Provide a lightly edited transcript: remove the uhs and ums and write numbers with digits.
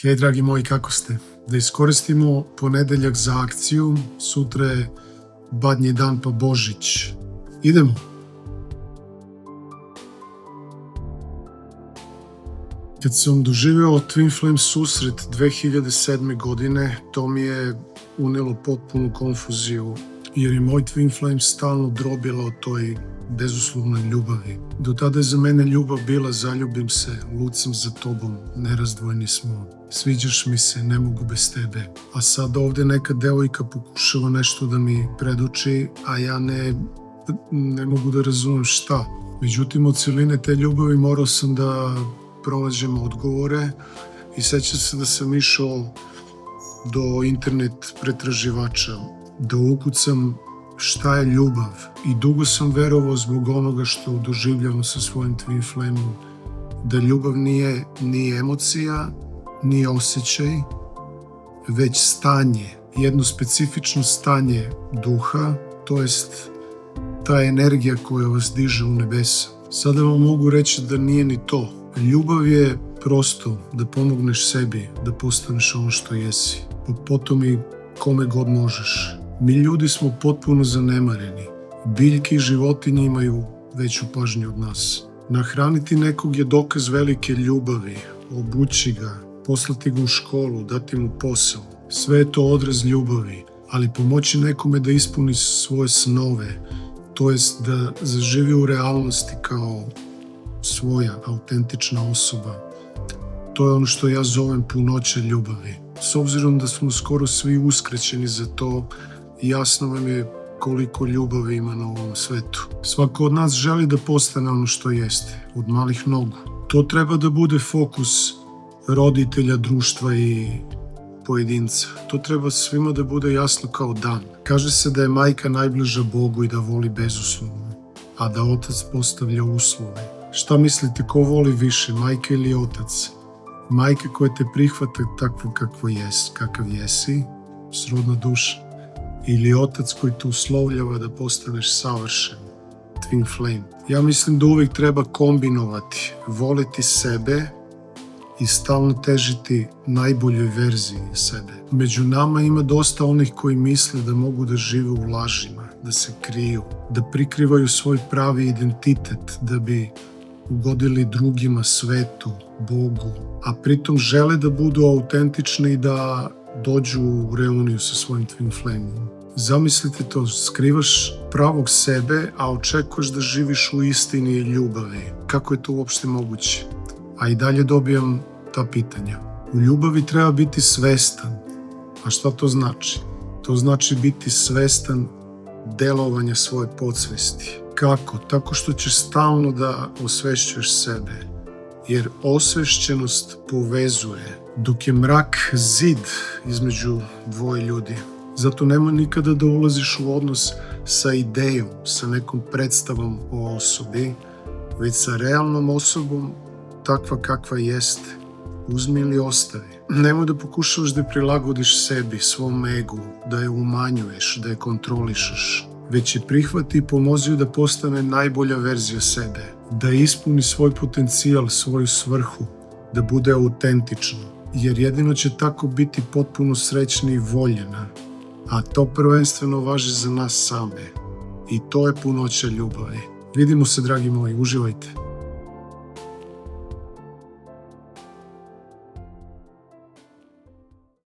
Hej, dragi moji, kako ste? Da iskoristimo ponedeljak za akciju, sutra je badnji dan pa Božić. Idemo! Kad sam doživeo Twin Flame susret 2007. godine, to mi je unelo potpunu konfuziju, jer je moj Twin Flame stalno drobila o toj bezuslovnoj ljubavi. Do tada je za mene ljubav bila zaljubim se, lud sam za tobom, nerazdvojni smo, sviđaš mi se, ne mogu bez tebe. A sad ovdje neka devojka pokušava nešto da mi predoči, a ja ne mogu da razumem šta. Međutim, od cijeline te ljubavi morao sam da pronađem odgovore i sećam se da sam išao do internet pretraživača, da ukucam šta je ljubav, i dugo sam verovao zbog onoga što doživljavam sa svojim Twin Flame-om, da ljubav nije ni emocija, ni osjećaj, već stanje, jedno specifično stanje duha, to jest ta energija koja vas diže u nebesa. Sada vam mogu reći da nije ni to. Ljubav je prosto da pomogneš sebi da postaneš ono što jesi, pa potom i kome god možeš. Mi ljudi smo potpuno zanemareni. Biljke i životinje imaju veću pažnju od nas. Nahraniti nekog je dokaz velike ljubavi, obući ga, poslati ga u školu, dati mu posao. Sve je to odraz ljubavi, ali pomoći nekome da ispuni svoje snove, to jest da zaživi u realnosti kao svoja autentična osoba. To je ono što ja zovem punoća ljubavi. S obzirom da smo skoro svi uskraćeni za to, jasno vam je koliko ljubavi ima na ovom svetu. Svako od nas želi da postane ono što jeste, od malih nogu. To treba da bude fokus roditelja, društva i pojedinca. To treba svima da bude jasno kao dan. Kaže se da je majka najbliža Bogu i da voli bezuslovno, a da otac postavlja uslove. Šta mislite, ko voli više, majka ili otac? Majka koja te prihvata takvo kakav jesi, srodna duša, ili otac koji te uslovljava da postaneš savršen, Twin Flame. Ja mislim da uvijek treba kombinovati, voliti sebe i stalno težiti najboljoj verziji sebe. Među nama ima dosta onih koji misle da mogu da žive u lažima, da se kriju, da prikrivaju svoj pravi identitet, da bi ugodili drugima, svetu, Bogu, a pritom žele da budu autentični i da dođu u reuniju sa svojim Twin Flame-om. Zamislite to, skrivaš pravog sebe, a očekuješ da živiš u istini i ljubavi. Kako je to uopšte moguće? A i dalje dobijam ta pitanja. U ljubavi treba biti svestan. A šta to znači? To znači biti svestan delovanja svoje podsvesti. Kako? Tako što ćeš stalno da osvešćuješ sebe. Jer osvešćenost povezuje, dok je mrak zid između dvoje ljudi. Zato nemoj nikada da ulaziš u odnos sa idejom, sa nekom predstavom o osobi, već sa realnom osobom, takva kakva jeste. Uzmi ili ostavi. Nemoj da pokušavaš da prilagodiš sebi, svom egu, da je umanjuješ, da je kontrolišeš, već je prihvati i pomozi da postane najbolja verzija sebe, da ispuni svoj potencijal, svoju svrhu, da bude autentična, jer jedino će tako biti potpuno srećna i voljena, a to prvenstveno važi za nas same i to je punoća ljubavi. Vidimo se, dragi moji, uživajte.